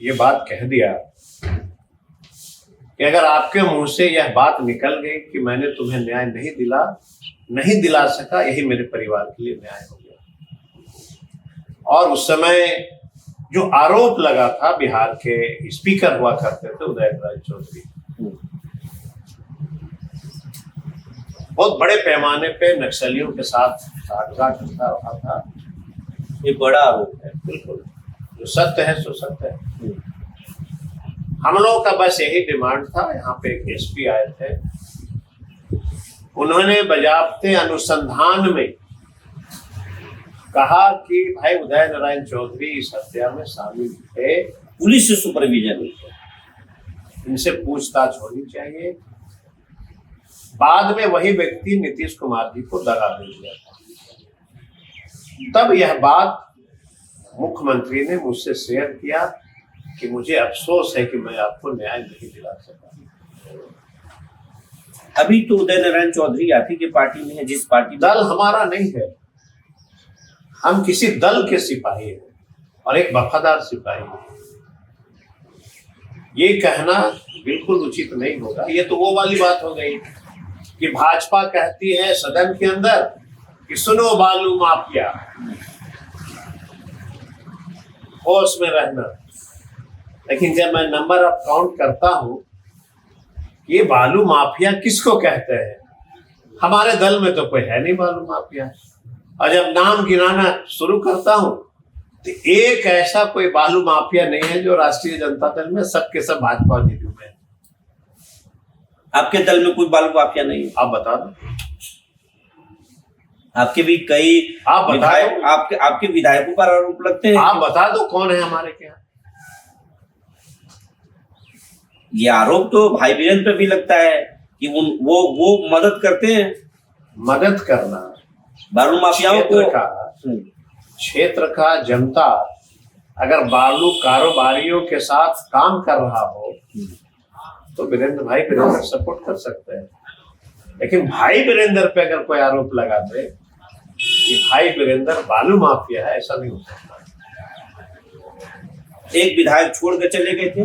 ये बात कह दिया कि अगर आपके मुंह से यह बात निकल गई कि मैंने तुम्हें न्याय नहीं दिला सका, यही मेरे परिवार के लिए न्याय हो गया। और उस समय जो आरोप लगा था, बिहार के स्पीकर हुआ करते थे उदयनराज चौधरी, बहुत बड़े पैमाने पे नक्सलियों के साथ साठगांठ करता रहा था। ये बड़ा आरोप है। बिल्कुल, जो सत्य है सो सत्य है। हम लोगों का बस यही डिमांड था। यहाँ पे एक एसपी आए थे, उन्होंने बजाबते अनुसंधान में कहा कि भाई उदय नारायण चौधरी इस हत्या में शामिल थे, पुलिस से सुपरविजन, इनसे पूछताछ होनी चाहिए। बाद में वही व्यक्ति नीतीश कुमार जी को दगा दे दिया था। तब यह बात मुख्यमंत्री ने मुझसे शेयर किया कि मुझे अफसोस है कि मैं आपको न्याय नहीं दिला सका। अभी तो उदय नारायण चौधरी आप ही की पार्टी में है, जिस पार्टी दल हमारा नहीं है, हम किसी दल के सिपाही हैं और एक वफादार सिपाही है। ये कहना बिल्कुल उचित नहीं होगा। ये तो वो वाली बात हो गई कि भाजपा कहती है सदन के अंदर कि सुनो बालू माफिया, होश में रहना, लेकिन जब मैं नंबर ऑफ काउंट करता हूं, ये बालू माफिया किसको कहते हैं? हमारे दल में तो कोई है नहीं बालू माफिया। और जब नाम गिनाना शुरू करता हूं तो एक ऐसा कोई बालू माफिया नहीं है जो राष्ट्रीय जनता दल में, सबके सब भाजपा जीतू में। आपके दल में कोई बालू माफिया नहीं है? आप बता दो। आपके भी कई आप बता विधायक दो। आपके विधायकों पर आरोप लगते हैं। आप बता दो कौन है हमारे के यहाँ। ये आरोप तो भाई वीरेंद्र पे भी लगता है कि वो मदद करते हैं मदद करना बालू माफियाओं को। क्षेत्र का जनता अगर बालू कारोबारियों के साथ काम कर रहा हो तो वीरेंद्र भाई वीरेंद्र सपोर्ट कर सकते हैं, लेकिन भाई वीरेंद्र पे अगर कोई आरोप लगा दे कि भाई वीरेंद्र बालू माफिया है, ऐसा नहीं हो सकता। एक विधायक छोड़ के चले गए थे,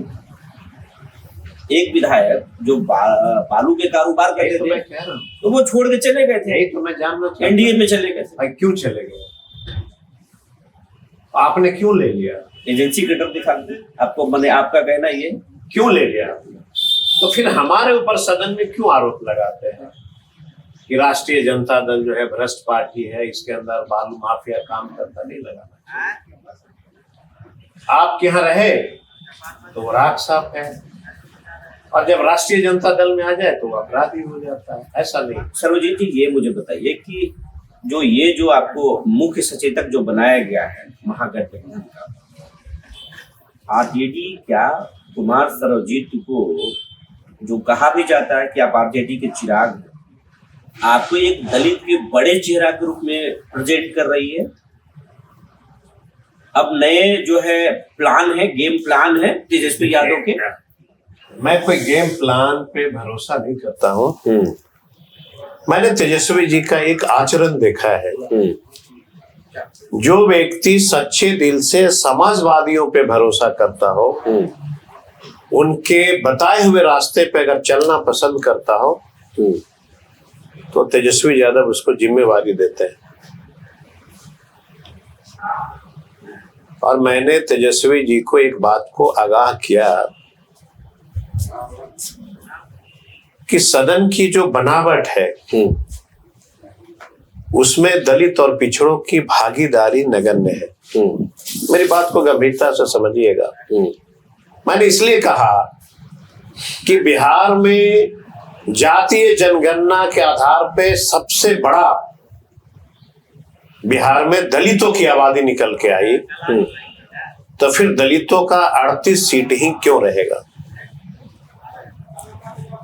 एक विधायक जो बालू के कारोबार करते तो थे मैं कह रहा हूँ, तो वो छोड़ के चले गए थे, यही तो मैं जानना चाहता हूं। एनडीए में चले गए थे। भाई क्यों चले गए, आपने क्यों ले लिया? एजेंसी के डर दिखाते आपको, मैंने आपका कहना ये क्यों ले लिया आपने? तो फिर हमारे ऊपर सदन में क्यों आरोप लगाते हैं कि राष्ट्रीय जनता दल जो है भ्रष्ट पार्टी है, इसके अंदर बालू माफिया काम करता? नहीं लगाना चाहिए। आपके यहाँ रहे तो वो राख साफ है, और जब राष्ट्रीय जनता दल में आ जाए तो वो अपराधी हो जाता है, ऐसा नहीं। सर्वजीत जी ये मुझे बताइए कि जो आपको मुख्य सचेतक जो बनाया गया है महागठबंधन का, आरजेडी क्या कुमार सर्वजीत को जो कहा भी जाता है कि आप आरजेडी के चिराग हैं, आपको एक दलित के बड़े चेहरा के रूप में प्रेजेंट कर रही है। अब नए जो है प्लान है, गेम प्लान है तेजस्वी यादव के। मैं कोई गेम प्लान पे भरोसा नहीं करता हूँ। मैंने तेजस्वी जी का एक आचरण देखा है। जो व्यक्ति सच्चे दिल से समाजवादियों पे भरोसा करता हो, उनके बताए हुए रास्ते पे अगर चलना पसंद करता हो, तो तेजस्वी यादव उसको जिम्मेवारी देते हैं। और मैंने तेजस्वी जी को एक बात को आगाह किया कि सदन की जो बनावट है उसमें दलित और पिछड़ों की भागीदारी नगण्य है। मेरी बात को गंभीरता से समझिएगा। मैंने इसलिए कहा कि बिहार में जातीय जनगणना के आधार पे सबसे बड़ा बिहार में दलितों की आबादी निकल के आई, तो फिर दलितों का 38 सीट ही क्यों रहेगा?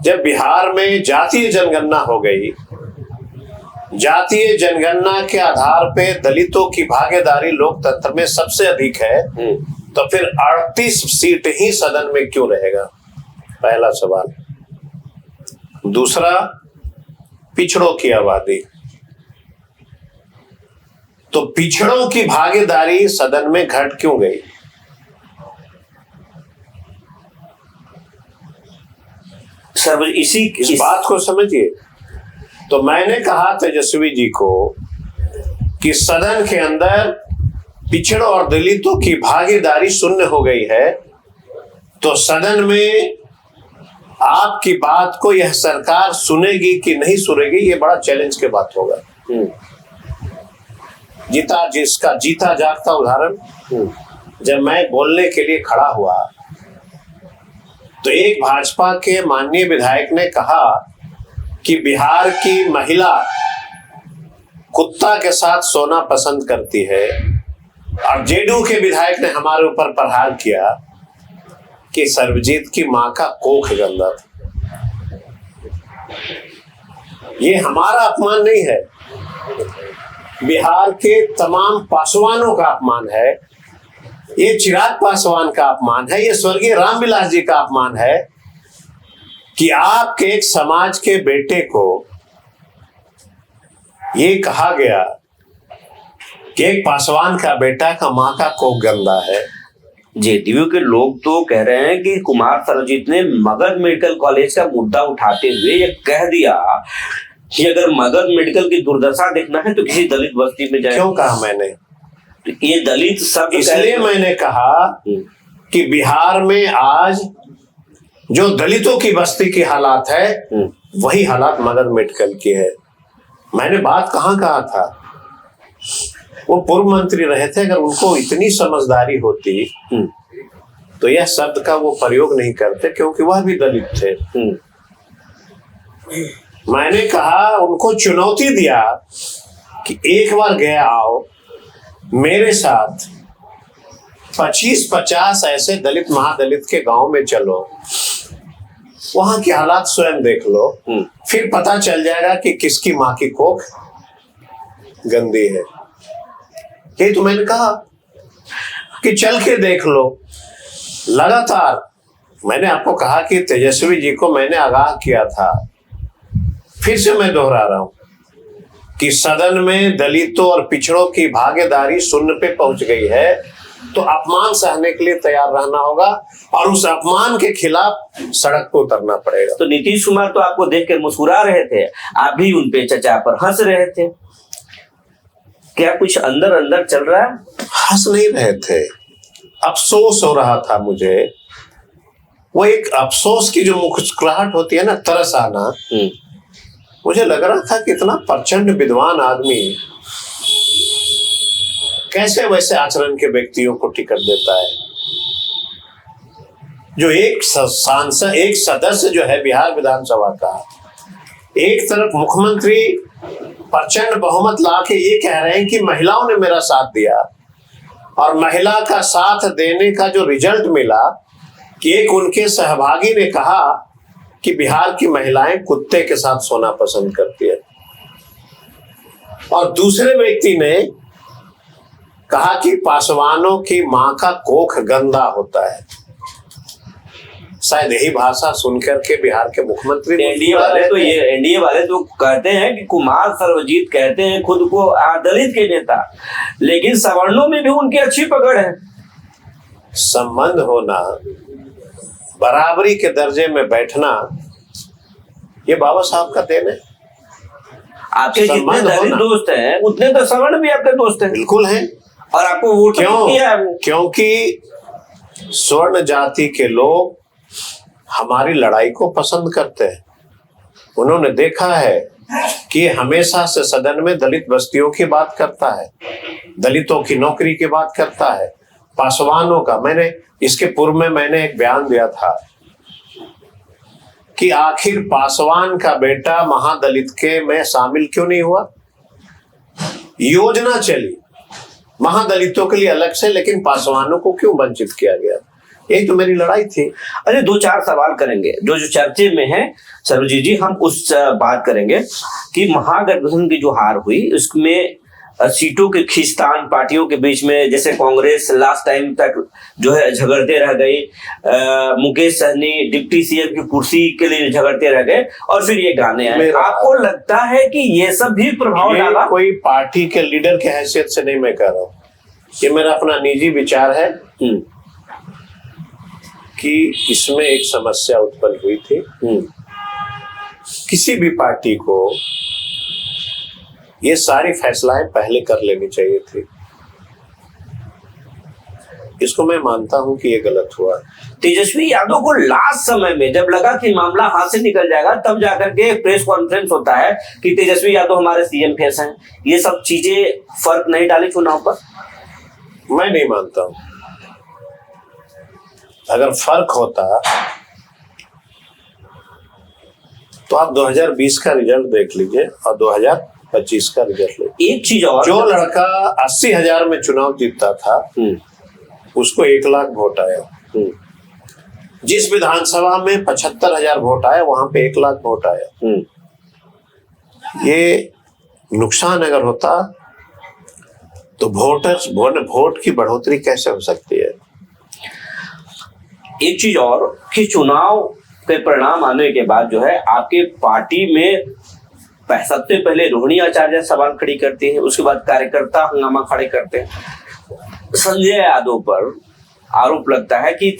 जब बिहार में जातीय जनगणना हो गई, जातीय जनगणना के आधार पे दलितों की भागीदारी लोकतंत्र में सबसे अधिक है, तो फिर 38 सीट ही सदन में क्यों रहेगा? पहला सवाल। दूसरा, पिछड़ों की आबादी, तो पिछड़ों की भागीदारी सदन में घट क्यों गई? सर इस बात को समझिए। तो मैंने कहा तेजस्वी जी को कि सदन के अंदर पिछड़ों और दलितों की भागीदारी शून्य हो गई है, तो सदन में आपकी बात को यह सरकार सुनेगी कि नहीं सुनेगी, ये बड़ा चैलेंज के बात होगा। जीता जागता उदाहरण, जब मैं बोलने के लिए खड़ा हुआ तो एक भाजपा के माननीय विधायक ने कहा कि बिहार की महिला कुत्ता के साथ सोना पसंद करती है, और जेडीयू के विधायक ने हमारे ऊपर प्रहार किया कि सर्वजीत की मां का कोख गंदा था। ये हमारा अपमान नहीं है, बिहार के तमाम पासवानों का अपमान है, ये चिराग पासवान का अपमान है, ये स्वर्गीय रामविलास जी का अपमान है कि आपके एक समाज के बेटे को ये कहा गया कि एक पासवान का बेटा का मां का कोख गंदा है। जेडीयू के लोग तो कह रहे हैं कि कुमार सर्वजीत ने मगध मेडिकल कॉलेज का मुद्दा उठाते हुए ये कह दिया कि अगर मगध मेडिकल की दुर्दशा देखना है तो किसी दलित बस्ती में जाए। क्यों कहा मैंने? ये दलित सब, इसलिए मैंने कहा कि बिहार में आज जो दलितों की बस्ती की हालात है वही हालात मगध मेडिकल की है। मैंने बात कहाँ कहा था? वो पूर्व मंत्री रहे थे, अगर उनको इतनी समझदारी होती तो यह शब्द का वो प्रयोग नहीं करते, क्योंकि वह भी दलित थे। मैंने कहा, उनको चुनौती दिया कि एक बार गया आओ, मेरे साथ 25-50 ऐसे दलित महादलित के गांव में चलो, वहां के हालात स्वयं देख लो, फिर पता चल जाएगा कि किसकी माँ की कोख गंदी है। यही तो मैंने कहा कि चल के देख लो। लगातार मैंने आपको कहा कि तेजस्वी जी को मैंने आगाह किया था, फिर से मैं दोहरा रहा हूं कि सदन में दलितों और पिछड़ों की भागीदारी शून्य पे पहुंच गई है, तो अपमान सहने के लिए तैयार रहना होगा और उस अपमान के खिलाफ सड़क पर उतरना पड़ेगा। तो नीतीश कुमार तो आपको देख कर मुस्कुरा रहे थे, आप भी उन पे चचा पर हंस रहे थे, क्या कुछ अंदर अंदर चल रहा है? हंस नहीं रहे थे, अफसोस हो रहा था मुझे। वो एक अफसोस की जो मुस्कुराहट होती है ना, तरस आना, मुझे लग रहा था कि इतना प्रचंड विद्वान आदमी कैसे वैसे आचरण के व्यक्तियों को टिकट देता है। जो एक सांसद, एक सदस्य जो है बिहार विधानसभा का, एक तरफ मुख्यमंत्री प्रचंड बहुमत लाके ये कह रहे हैं कि महिलाओं ने मेरा साथ दिया, और महिला का साथ देने का जो रिजल्ट मिला कि एक उनके सहभागी ने कहा कि बिहार की महिलाएं कुत्ते के साथ सोना पसंद करती है, और दूसरे व्यक्ति ने कहा कि पासवानों की मां का कोख गंदा होता है। शायद यही भाषा सुनकर के बिहार के मुख्यमंत्री एनडीए वाले तो कहते हैं कि कुमार सर्वजीत कहते हैं खुद को दलित के नेता, लेकिन सवर्णों में भी उनकी अच्छी पकड़ है। संबंध होना, बराबरी के दर्जे में बैठना, ये बाबा साहब का देन है। आपके जितने दलित दोस्त हैं उतने तो सवर्ण भी आपके दोस्त हैं। बिल्कुल हैं। और आपको वोट क्यों किया है? क्योंकि स्वर्ण जाति के लोग हमारी लड़ाई को पसंद करते हैं। उन्होंने देखा है कि हमेशा से सदन में दलित बस्तियों की बात करता है, दलितों की नौकरी की बात करता है, पासवानों का। मैंने इसके पूर्व में मैंने एक बयान दिया था कि आखिर पासवान का बेटा महादलित के में शामिल क्यों नहीं हुआ। योजना चली महादलितों के लिए अलग से, लेकिन पासवानों को क्यों वंचित किया गया। यही तो मेरी लड़ाई थी। अरे 2-4 सवाल करेंगे जो चर्चे में है सर्वजीत जी, हम उस बात करेंगे कि महागठबंधन की जो हार हुई उसमें सीटों के खींचतान पार्टियों के बीच में, जैसे कांग्रेस लास्ट टाइम तक जो है झगड़ते रह गई, मुकेश सहनी डिप्टी सीएम की कुर्सी के लिए झगड़ते रह गए, और फिर ये गाने आए। आपको लगता है कि ये सब भी प्रभाव डाला? कोई पार्टी के लीडर के हैसियत से नहीं मैं कह रहा हूँ, ये मेरा अपना निजी विचार है कि इसमें एक समस्या उत्पन्न हुई थी। किसी भी पार्टी को ये सारी फैसलाएं पहले कर लेनी चाहिए थी। इसको मैं मानता हूं कि ये गलत हुआ। तेजस्वी यादव को लास्ट समय में जब लगा कि मामला हाथ से निकल जाएगा, तब जाकर के प्रेस कॉन्फ्रेंस होता है कि तेजस्वी यादव हमारे सीएम फेस हैं। ये सब चीजें फर्क नहीं डाली चुनाव पर? मैं नहीं मानता हूं। अगर फर्क होता तो आप 2020 का रिजल्ट देख लीजिए और 2025 का रिजल्ट लीजिए। एक चीज और, जो लड़का 80,000 में चुनाव जीतता था उसको 1 लाख वोट आया। जिस विधानसभा में 75,000 वोट आया वहां पे 1 लाख वोट आया। ये नुकसान अगर होता तो वोट की बढ़ोतरी कैसे हो सकती है। एक चीज और कि चुनाव के परिणाम आने के बाद जो है आपके पार्टी में सबसे पहले रोहिणी आचार्य सवाल खड़ी करती है, उसके बाद कार्यकर्ता हंगामा खड़े करते हैं। संजय यादव पर आरोप लगता है कि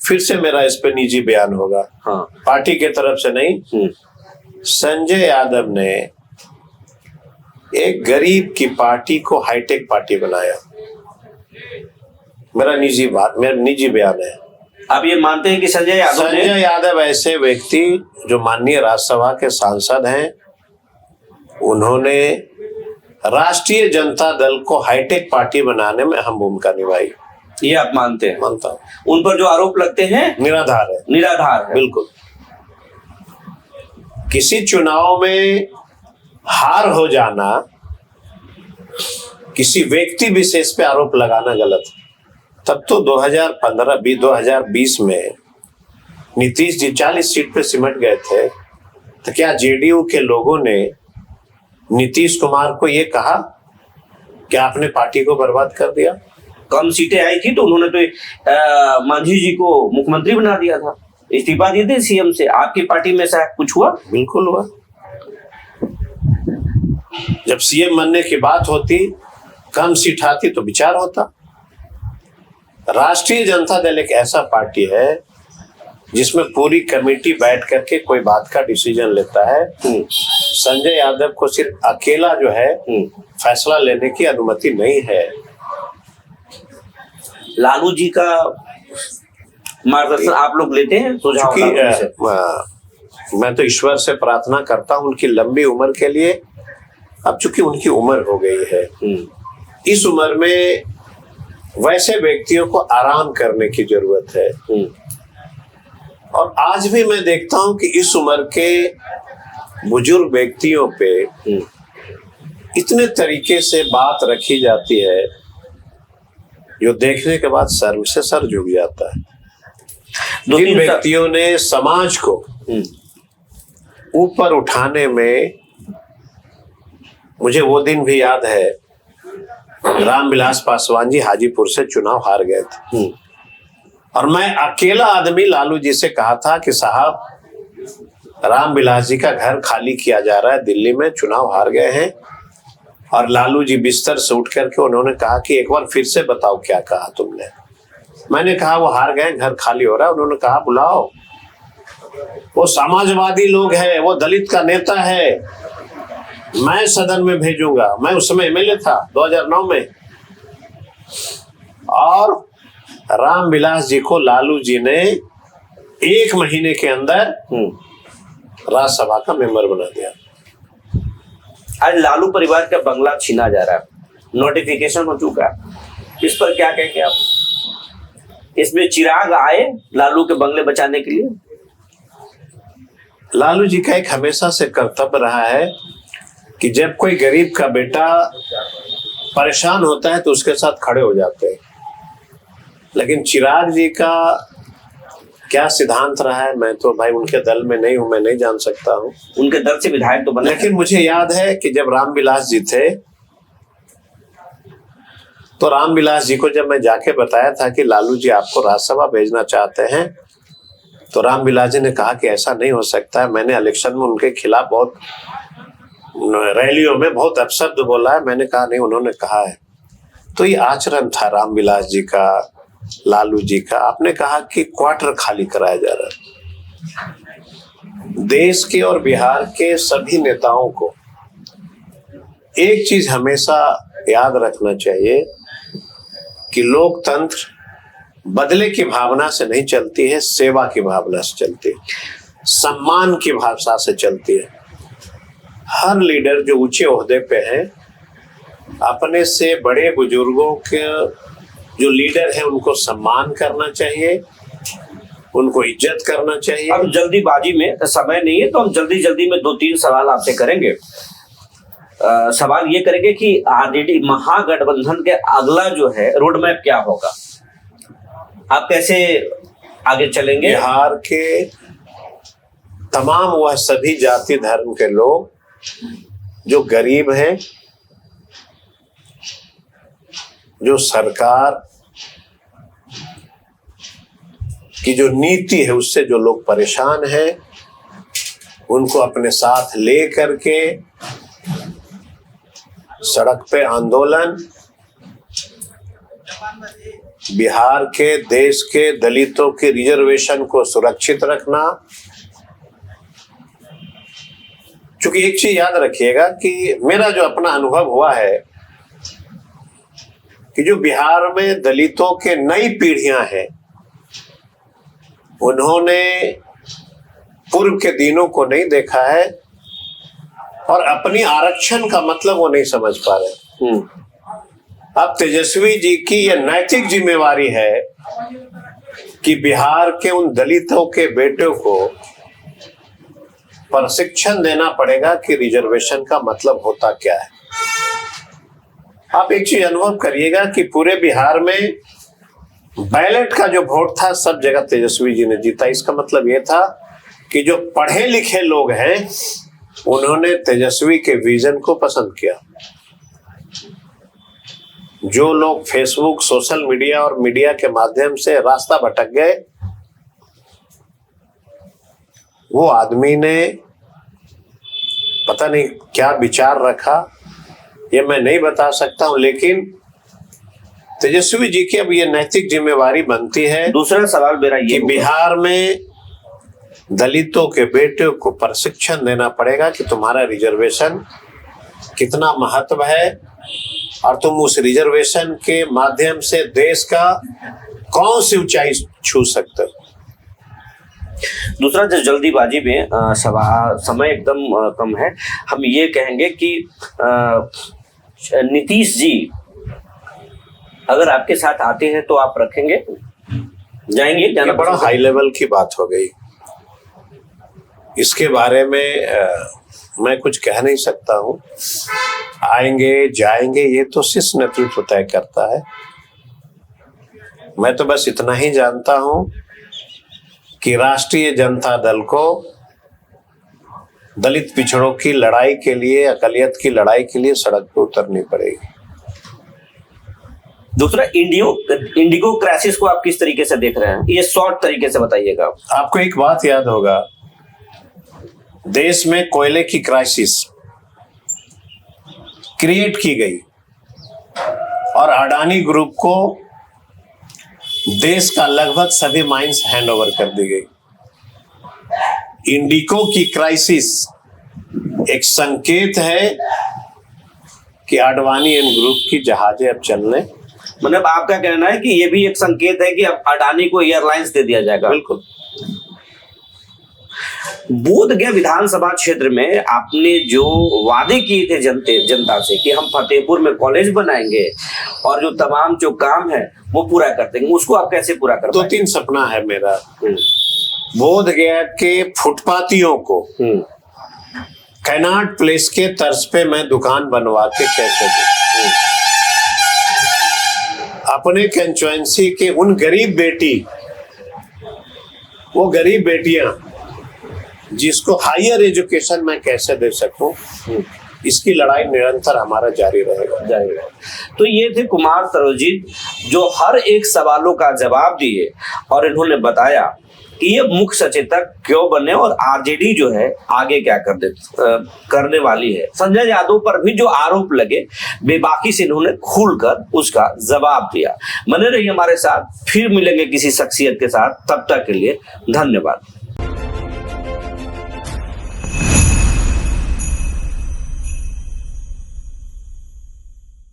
फिर से मेरा इस पे निजी बयान होगा। हाँ, पार्टी के तरफ से नहीं। संजय यादव ने एक गरीब की पार्टी को हाईटेक पार्टी बनाया। मेरा निजी बयान है। आप ये मानते हैं कि संजय यादव ऐसे व्यक्ति जो माननीय राज्यसभा के सांसद हैं, उन्होंने राष्ट्रीय जनता दल को हाईटेक पार्टी बनाने में अहम भूमिका निभाई। ये आप मानते हैं? मानता हूं। उन पर जो आरोप लगते हैं निराधार है। बिल्कुल। किसी चुनाव में हार हो जाना किसी व्यक्ति विशेष पे आरोप लगाना गलत है। तब तो 2020 में नीतीश जी 40 सीट पे सिमट गए थे, तो क्या जेडीयू के लोगों ने नीतीश कुमार को ये कहा कि आपने पार्टी को बर्बाद कर दिया? कम सीटें आई थी तो उन्होंने तो मांझी जी को मुख्यमंत्री बना दिया था, इस्तीफा दिए थे सीएम से। आपकी पार्टी में ऐसा कुछ हुआ? बिल्कुल हुआ। जब सीएम बनने की बात होती, कम सीट आती तो विचार होता। राष्ट्रीय जनता दल एक ऐसा पार्टी है जिसमें पूरी कमेटी बैठ करके कोई बात का डिसीजन लेता है। संजय यादव को सिर्फ अकेला जो है फैसला लेने की अनुमति नहीं है। लालू जी का मार्गदर्शन आप लोग लेते हैं? सुझाव मैं तो ईश्वर से प्रार्थना करता हूं उनकी लंबी उम्र के लिए। अब चूंकि उनकी उम्र हो गई है, इस उम्र में वैसे व्यक्तियों को आराम करने की जरूरत है। और आज भी मैं देखता हूं कि इस उम्र के बुजुर्ग व्यक्तियों पे इतने तरीके से बात रखी जाती है जो देखने के बाद सर से सर झुक जाता है। जिन व्यक्तियों ने समाज को ऊपर उठाने में, मुझे वो दिन भी याद है, रामविलास पासवान जी हाजीपुर से चुनाव हार गए थे और मैं अकेला आदमी लालू जी से कहा था कि साहब रामविलास जी का घर खाली किया जा रहा है, दिल्ली में चुनाव हार गए हैं। और लालू जी बिस्तर से उठ करके उन्होंने कहा कि एक बार फिर से बताओ क्या कहा तुमने। मैंने कहा वो हार गए, घर खाली हो रहा है। उन्होंने कहा बुलाओ, वो समाजवादी लोग हैं, वो दलित का नेता है, मैं सदन में भेजूंगा। मैं उस समय एमएलए था 2009 में। और रामविलास जी को लालू जी ने 1 महीने के अंदर राज्यसभा का मेंबर बना दिया। आज लालू परिवार का बंगला छीना जा रहा है, नोटिफिकेशन हो चुका है, इस पर क्या कहेंगे आप? इसमें चिराग आए लालू के बंगले बचाने के लिए? लालू जी का एक हमेशा से कर्तव्य रहा है कि जब कोई गरीब का बेटा परेशान होता है तो उसके साथ खड़े हो जाते हैं। लेकिन चिराग जी का क्या सिद्धांत रहा है, मैं तो भाई उनके दल में नहीं हूं, मैं नहीं जान सकता हूं। उनके दल से विधायक तो बने। लेकिन मुझे याद है कि जब रामविलास जी थे तो रामविलास जी को जब मैं जाके बताया था कि लालू जी आपको राज्यसभा भेजना चाहते हैं, तो रामविलास जी ने कहा कि ऐसा नहीं हो सकता है। मैंने इलेक्शन में उनके खिलाफ बहुत रैलियों में बहुत अपशब्द बोला है। मैंने कहा नहीं, उन्होंने कहा है। तो ये आचरण था रामविलास जी का, लालू जी का। आपने कहा कि क्वार्टर खाली कराया जा रहा है। देश के और बिहार के सभी नेताओं को एक चीज हमेशा याद रखना चाहिए कि लोकतंत्र बदले की भावना से नहीं चलती है, सेवा की भावना से चलती है, सम्मान की भाषा से चलती है। हर लीडर जो ऊंचे ओहदे पे है, अपने से बड़े बुजुर्गों के जो लीडर है उनको सम्मान करना चाहिए, उनको इज्जत करना चाहिए। अब जल्दीबाजी में समय नहीं है तो हम जल्दी में 2-3 सवाल आपसे करेंगे। सवाल ये करेंगे कि आरजेडी महागठबंधन के अगला जो है रोड मैप क्या होगा, आप कैसे आगे चलेंगे? बिहार के तमाम वह सभी जाति धर्म के लोग जो गरीब हैं, जो सरकार की जो नीति है उससे जो लोग परेशान हैं, उनको अपने साथ ले करके सड़क पे आंदोलन, बिहार के देश के दलितों के रिजर्वेशन को सुरक्षित रखना। क्योंकि एक चीज याद रखिएगा कि मेरा जो अपना अनुभव हुआ है कि जो बिहार में दलितों के नई पीढ़ियां हैं, उन्होंने पूर्व के दिनों को नहीं देखा है और अपनी आरक्षण का मतलब वो नहीं समझ पा रहे। अब तेजस्वी जी की यह नैतिक जिम्मेवारी है कि बिहार के उन दलितों के बेटों को प्रशिक्षण देना पड़ेगा कि रिजर्वेशन का मतलब होता क्या है। आप एक चीज अनुभव करिएगा कि पूरे बिहार में बैलेट का जो वोट था सब जगह तेजस्वी जी ने जीता। इसका मतलब ये था कि जो पढ़े लिखे लोग हैं उन्होंने तेजस्वी के विजन को पसंद किया। जो लोग फेसबुक, सोशल मीडिया और मीडिया के माध्यम से रास्ता भटक गए, वो आदमी ने पता नहीं क्या विचार रखा, ये मैं नहीं बता सकता हूं, लेकिन तेजस्वी जी की अब ये नैतिक जिम्मेवारी बनती है। दूसरा सवाल मेरा ये कि बिहार में दलितों के बेटे को प्रशिक्षण देना पड़ेगा कि तुम्हारा रिजर्वेशन कितना महत्व है और तुम उस रिजर्वेशन के माध्यम से देश का कौन सी ऊंचाई छू सकते हो। दूसरा, जो जल्दीबाजी में समय एकदम कम है, हम ये कहेंगे कि नीतीश जी अगर आपके साथ आते हैं तो आप रखेंगे, जाएंगे? जाना बड़ा हाई लेवल की बात हो गई, इसके बारे में मैं कुछ कह नहीं सकता हूं। आएंगे जाएंगे ये तो शीर्ष नेतृत्व तय करता है। मैं तो बस इतना ही जानता हूं कि राष्ट्रीय जनता दल को दलित पिछड़ों की लड़ाई के लिए, अकलियत की लड़ाई के लिए सड़क पर उतरनी पड़ेगी। दूसरा, इंडिगो क्राइसिस को आप किस तरीके से देख रहे हैं? ये शॉर्ट तरीके से बताइएगा। आपको एक बात याद होगा, देश में कोयले की क्राइसिस क्रिएट की गई और अडानी ग्रुप को देश का लगभग सभी माइंस हैंडओवर कर दी गई। इंडिगो की क्राइसिस एक संकेत है कि अडवाणी एंड ग्रुप की जहाजें अब चलने, मतलब आपका कहना है कि ये भी एक संकेत है कि अब अडानी को एयरलाइंस दे दिया जाएगा? बिल्कुल। बोधगया विधानसभा क्षेत्र में आपने जो वादे किए थे जनता से कि हम फतेहपुर में कॉलेज बनाएंगे और जो तमाम जो काम है वो पूरा कर देंगे, उसको आप कैसे पूरा कर पाएंगे? 2-3 सपना है मेरा। बोधगया के फुटपाथियों को कैनाट प्लेस के तर्ज पे मैं दुकान बनवा के कैसे दूं? अपने कंस्टिट्यूएंसी के उन गरीब बेटियां जिसको हायर एजुकेशन मैं कैसे दे सकूं, इसकी लड़ाई निरंतर हमारा जारी रहेगा। तो ये थे कुमार सरोजित, जो हर एक सवालों का जवाब दिए और इन्होंने बताया कि ये मुख्य सचेतक क्यों बने और आरजेडी जो है आगे क्या करने वाली है। संजय यादव पर भी जो आरोप लगे बेबाकी से इन्होंने खुलकर उसका जवाब दिया। बने रहिए हमारे साथ, फिर मिलेंगे किसी शख्सियत के साथ, तब तक के लिए धन्यवाद।